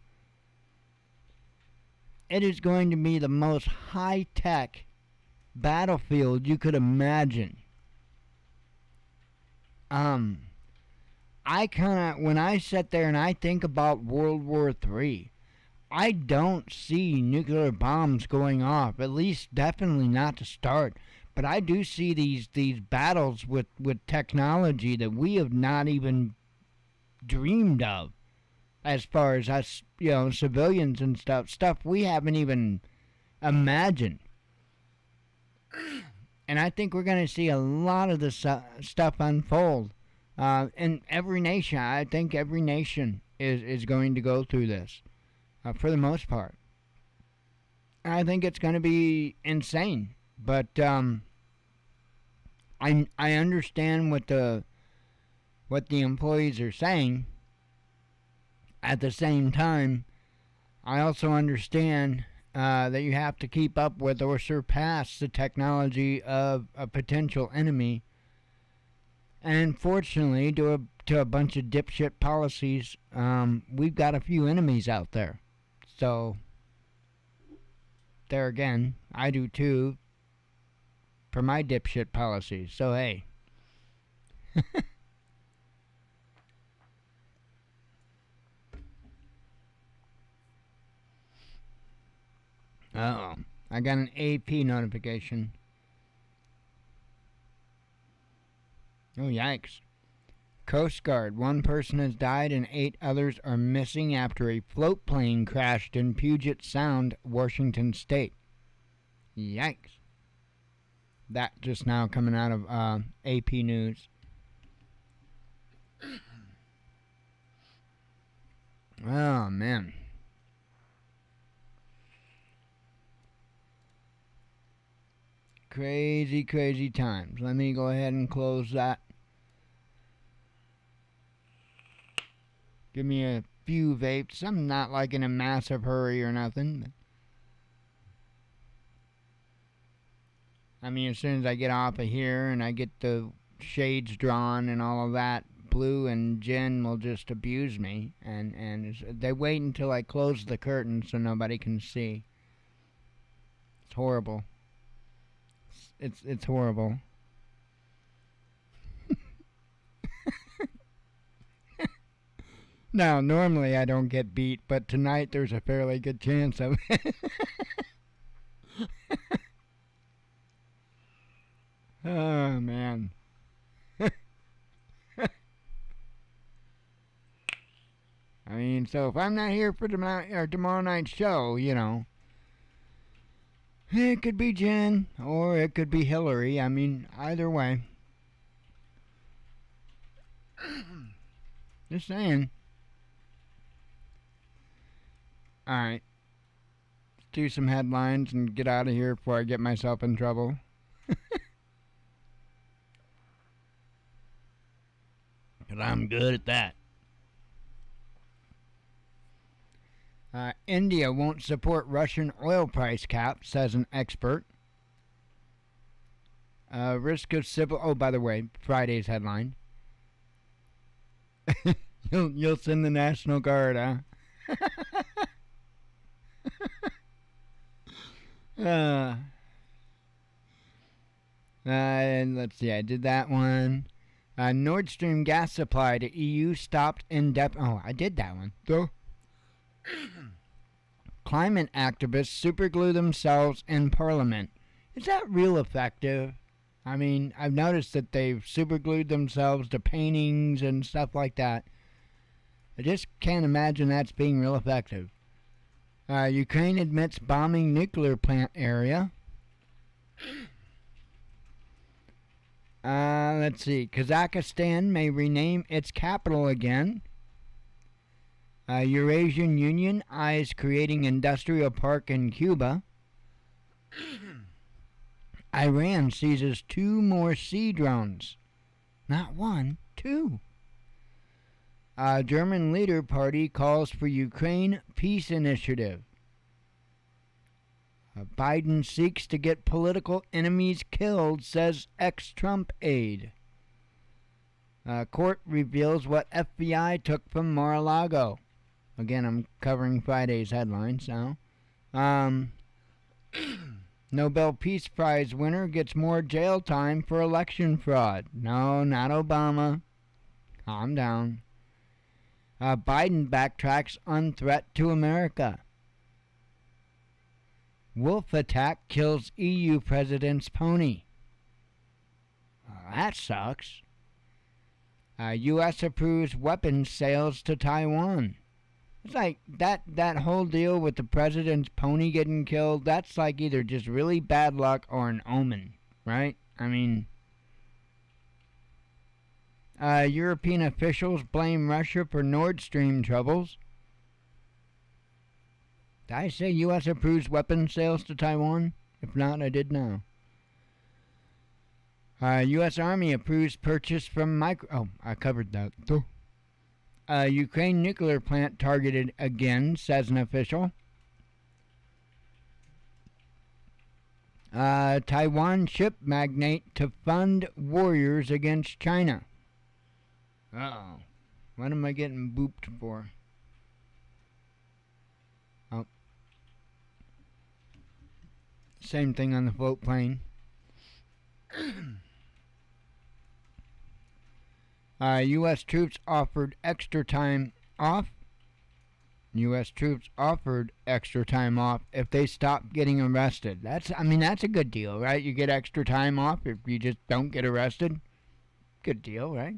It is going to be the most high-tech battlefield you could imagine. When I sit there and I think about World War III, I don't see nuclear bombs going off, at least definitely not to start. But I do see these battles with technology that we have not even dreamed of, as far as us, civilians and stuff we haven't even imagined. And I think we're going to see a lot of this stuff unfold. In every nation, I think every nation is going to go through this, for the most part. I think it's going to be insane. But I understand what the employees are saying. At the same time, I also understand that you have to keep up with or surpass the technology of a potential enemy. And fortunately, to a bunch of dipshit policies, we've got a few enemies out there. So, there again, I do too, for my dipshit policies. So, hey. Uh-oh. I got an AP notification. Oh, yikes. Coast Guard. 1 person has died and 8 others are missing after a float plane crashed in Puget Sound, Washington State. Yikes. That just now coming out of AP News. Oh, man. Crazy, crazy times. Let me go ahead and close that. Give me a few vapes. I'm not like in a massive hurry or nothing. I mean, as soon as I get off of here and I get the shades drawn and all of that, Blue and Jen will just abuse me. And they wait until I close the curtain so nobody can see. It's horrible. It's horrible. Now, normally I don't get beat, but tonight there's a fairly good chance of it. Oh, man. I mean, so if I'm not here for tomorrow night's show, it could be Jen, or it could be Hillary. I mean, either way. Just saying. Alright. Let's do some headlines and get out of here before I get myself in trouble. Because I'm good at that. India won't support Russian oil price cap, says an expert. Risk of civil... Oh, by the way, Friday's headline. You'll send the National Guard, huh? And let's see, I did that one. Nord Stream gas supply to EU stopped Oh, I did that one. So, climate activists superglue themselves in Parliament. Is that real effective? I mean, I've noticed that they've superglued themselves to paintings and stuff like that. I just can't imagine that's being real effective. Ukraine admits bombing nuclear plant area. Let's see. Kazakhstan may rename its capital again. Eurasian Union eyes creating industrial park in Cuba. Iran seizes 2 more sea drones. Not 1, 2. German leader party calls for Ukraine peace initiative. Biden seeks to get political enemies killed, says ex-Trump aide. Court reveals what FBI took from Mar-a-Lago. Again, I'm covering Friday's headlines now. Nobel Peace Prize winner gets more jail time for election fraud. No, not Obama. Calm down. Biden backtracks on threat to America. Wolf attack kills EU president's pony. That sucks. U.S. approves weapons sales to Taiwan. It's like that whole deal with the president's pony getting killed, that's like either just really bad luck or an omen, right? I mean, European officials blame Russia for Nord Stream troubles. Did I say U.S. approves weapons sales to Taiwan? If not, I did now. U.S. Army approves purchase from Oh, I covered that. Ukraine nuclear plant targeted again, says an official. Taiwan ship magnate to fund warriors against China. Uh-oh. What am I getting booped for? Oh. Same thing on the float plane. U.S. troops offered extra time off. U.S. troops offered extra time off if they stop getting arrested. That's a good deal, right? You get extra time off if you just don't get arrested. Good deal, right?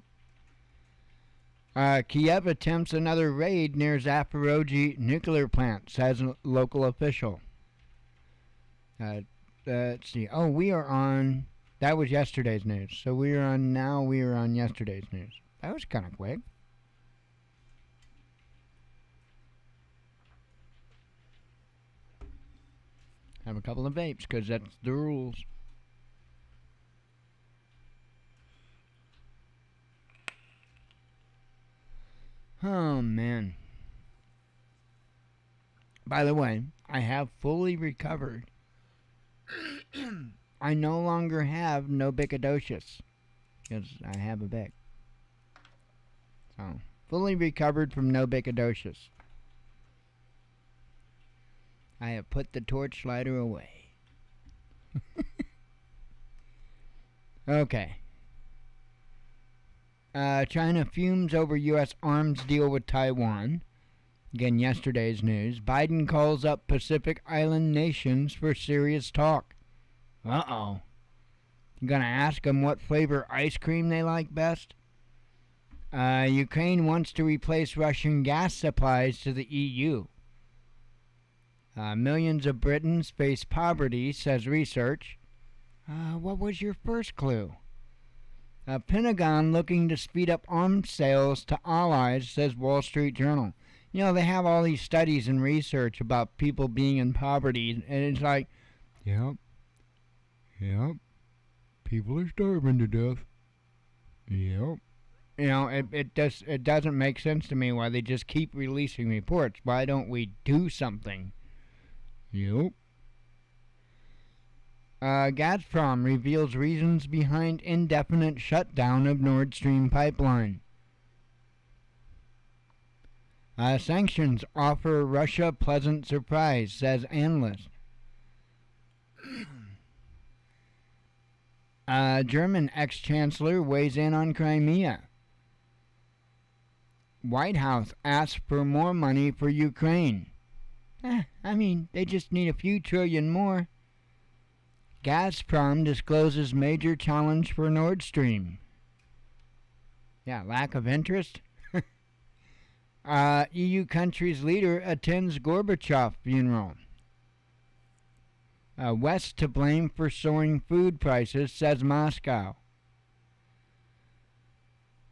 Kiev attempts another raid near Zafiroji Nuclear Plants, says a local official. Let's see. Oh, we are on... That was yesterday's news. So we are on yesterday's news. That was kind of quick. Have a couple of vapes, because that's the rules. Oh, man. By the way, I have fully recovered. I no longer have nobicadocious because I have a bic. So, fully recovered from nobicadocious. I have put the torch lighter away. Okay. China fumes over U.S. arms deal with Taiwan. Again, yesterday's news. Biden calls up Pacific Island nations for serious talk. Uh-oh. You gonna ask them what flavor ice cream they like best? Ukraine wants to replace Russian gas supplies to the EU. Millions of Britons face poverty, says research. What was your first clue? Pentagon looking to speed up arms sales to allies, says Wall Street Journal. You know, they have all these studies and research about people being in poverty, and it's like, yep, people are starving to death. Yep. You know, it doesn't make sense to me why they just keep releasing reports. Why don't we do something? Yep. Gazprom reveals reasons behind indefinite shutdown of Nord Stream pipeline. Sanctions offer Russia pleasant surprise, says analyst. German ex-chancellor weighs in on Crimea. White House asks for more money for Ukraine. They just need a few trillion more. Gazprom discloses major challenge for Nord Stream. Yeah, lack of interest. EU country's leader attends Gorbachev funeral. West to blame for soaring food prices, says Moscow.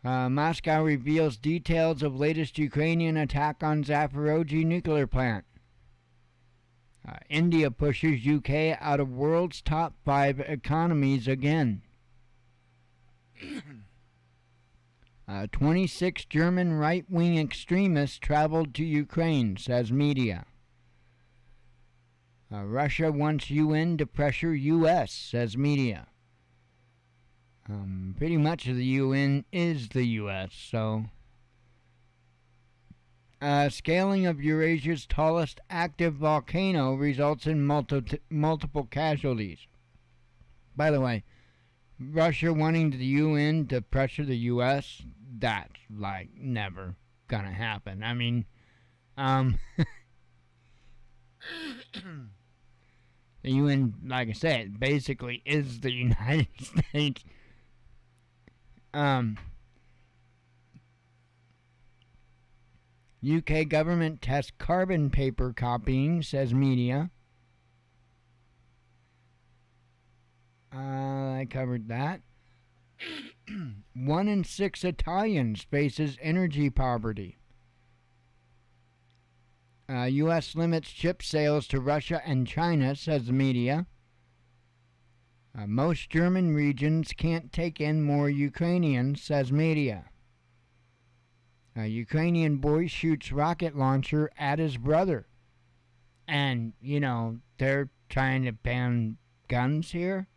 Moscow reveals details of latest Ukrainian attack on Zafiroji Nuclear Plant. India pushes UK out of world's top 5 economies again. 26 German right-wing extremists traveled to Ukraine, says media. Russia wants UN to pressure U.S., says media. Pretty much the UN is the U.S., so... scaling of Eurasia's tallest active volcano results in multiple casualties. By the way, Russia wanting the UN to pressure the U.S., that's, like, never gonna happen. I mean, the UN, like I said, basically is the United States. UK government tests carbon paper copying, says media. I covered that. 1 in 6 Italians faces energy poverty. U.S. limits chip sales to Russia and China, says the media. Most German regions can't take in more Ukrainians, says media. A Ukrainian boy shoots rocket launcher at his brother. And, you know, they're trying to ban guns here.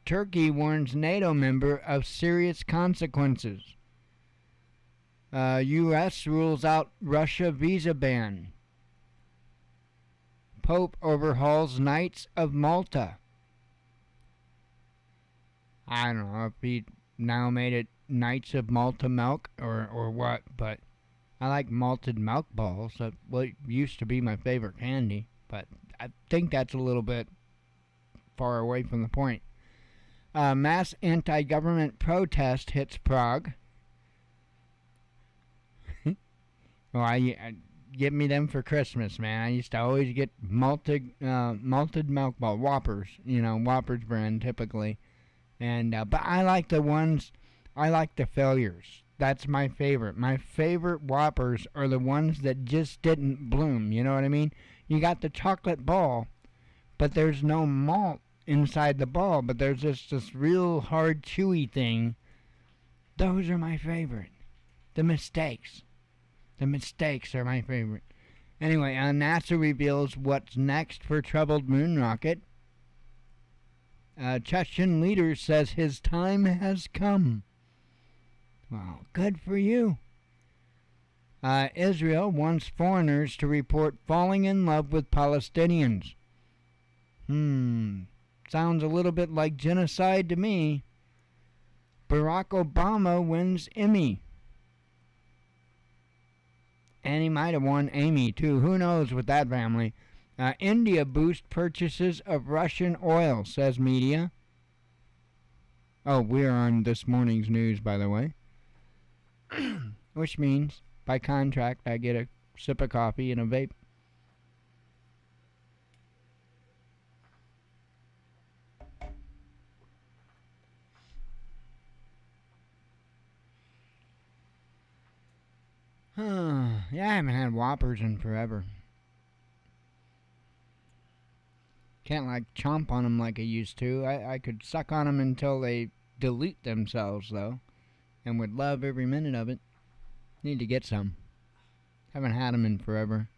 Turkey warns NATO member of serious consequences. U.S. rules out Russia visa ban. Pope overhauls Knights of Malta. I don't know if he now made it Knights of Malta milk or what, but I like malted milk balls. That used to be my favorite candy, but I think that's a little bit far away from the point. Mass anti-government protest hits Prague. Well, I get me them for Christmas, man. I used to always get malted milk ball Whoppers, Whoppers brand typically, and but I like the ones. I like the failures. That's my favorite. My favorite Whoppers are the ones that just didn't bloom. You know what I mean? You got the chocolate ball, but there's no malt inside the ball, but there's just this real hard chewy thing. Those are my favorite. The mistakes are my favorite. Anyway, NASA reveals what's next for troubled moon rocket. Chechen leader says his time has come. Well, good for you. Israel wants foreigners to report falling in love with Palestinians. Sounds a little bit like genocide to me. Barack Obama wins Emmy. And he might have won Amy, too. Who knows with that family? India boosts purchases of Russian oil, says media. Oh, we're on this morning's news, by the way. Which means, by contract, I get a sip of coffee and a vape. Yeah, I haven't had Whoppers in forever. Can't chomp on them like I used to. I could suck on them until they delete themselves, though, and would love every minute of it. Need to get some. Haven't had them in forever.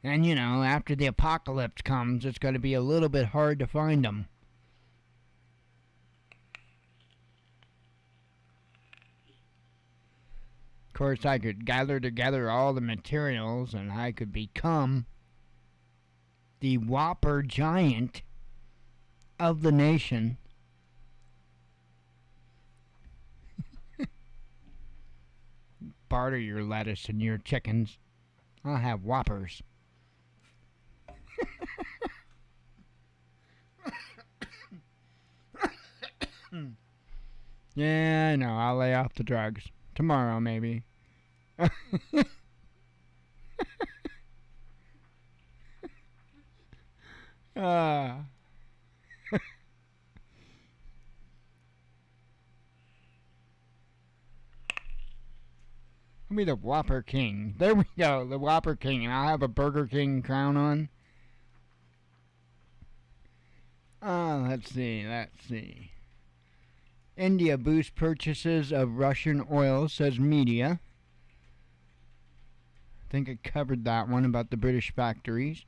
And, after the apocalypse comes, it's going to be a little bit hard to find them. Of course, I could gather together all the materials and I could become the Whopper giant of the nation. Barter your lettuce and your chickens. I'll have Whoppers. Yeah, I know. I'll lay off the drugs. Tomorrow, maybe. uh, I'll be the Whopper King. There we go, the Whopper King. And I'll have a Burger King crown on. Let's see. India boosts purchases of Russian oil, says media. I think I covered that one about the British factories.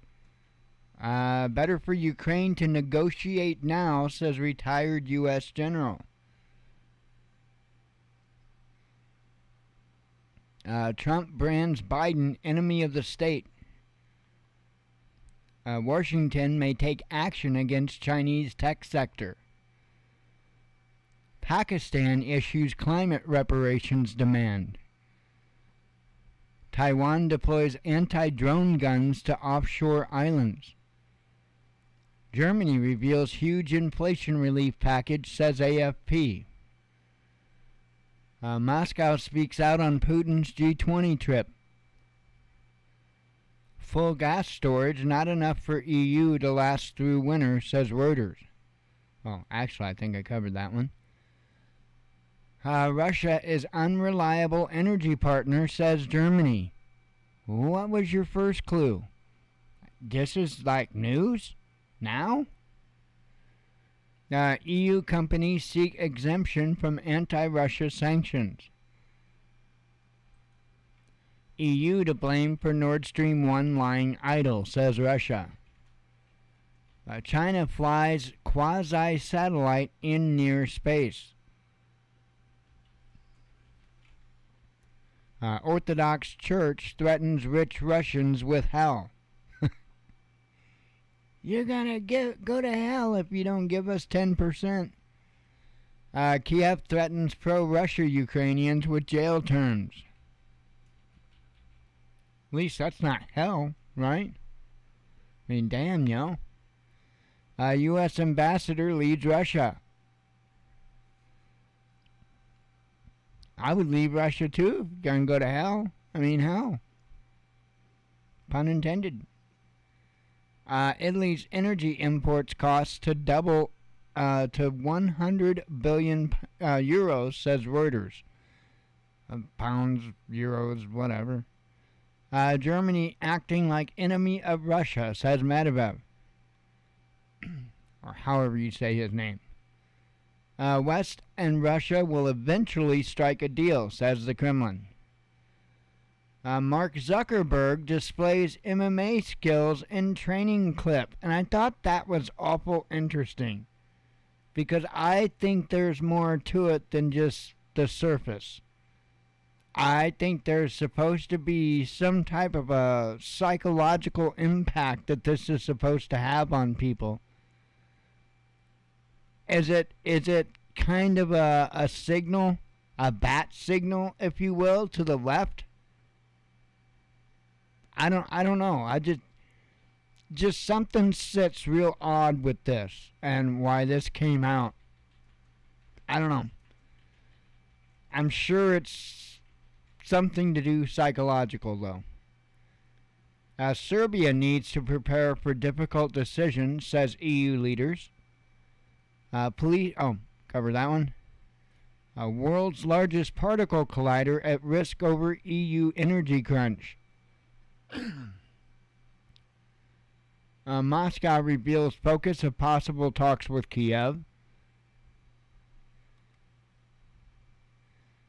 Better for Ukraine to negotiate now, says retired U.S. general. Trump brands Biden enemy of the state. Washington may take action against Chinese tech sector. Pakistan issues climate reparations demand. Taiwan deploys anti-drone guns to offshore islands. Germany reveals huge inflation relief package, says AFP. Moscow speaks out on Putin's G20 trip. Full gas storage not enough for EU to last through winter, says Reuters. Well, actually, I think I covered that one. Russia is unreliable energy partner, says Germany. What was your first clue? This is like news? Now? EU companies seek exemption from anti-Russia sanctions. EU to blame for Nord Stream 1 lying idle, says Russia. China flies quasi-satellite in near space. Orthodox Church threatens rich Russians with hell. You're gonna go to hell if you don't give us 10%. Kiev threatens pro-Russia Ukrainians with jail terms. At least that's not hell, right? I mean, damn, yo. U.S. ambassador leaves Russia. I would leave Russia too if you're gonna go to hell. I mean, hell. Pun intended. Italy's energy imports costs to double to 100 billion euros, says Reuters. Pounds, euros, whatever. Germany acting like enemy of Russia, says Medvedev. Or however you say his name. West and Russia will eventually strike a deal, says the Kremlin. Mark Zuckerberg displays MMA skills in training clip. And I thought that was awful interesting. Because I think there's more to it than just the surface. I think there's supposed to be some type of a psychological impact that this is supposed to have on people. Is it kind of a signal, a bat signal, if you will, to the left? I don't know. I just something sits real odd with this and why this came out. I don't know. I'm sure it's something to do psychological though. Serbia needs to prepare for difficult decisions, says EU leaders. Cover that one. World's largest particle collider at risk over EU energy crunch. Moscow reveals focus of possible talks with Kiev.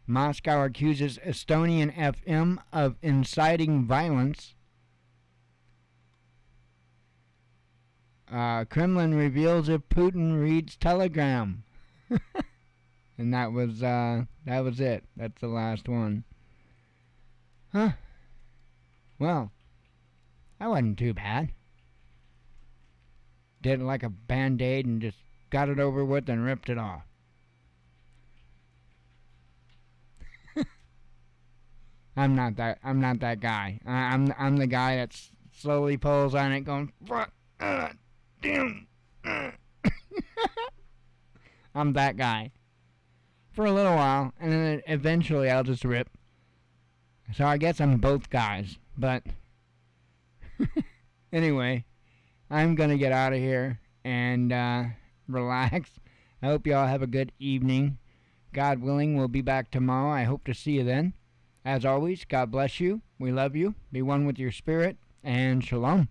Moscow accuses Estonian FM of inciting violence. Kremlin reveals if Putin reads Telegram. And that was it. That's the last one. Huh. Well, that wasn't too bad. Did it like a band-aid and just got it over with and ripped it off. I'm not that guy. I'm the guy that slowly pulls on it going, fuck, damn. I'm that guy.
for a little while, and then eventually I'll just rip. So I guess I'm both guys. But anyway, I'm going to get out of here and relax. I hope you all have a good evening. God willing, we'll be back tomorrow. I hope to see you then. As always, God bless you. We love you. Be one with your spirit. And shalom.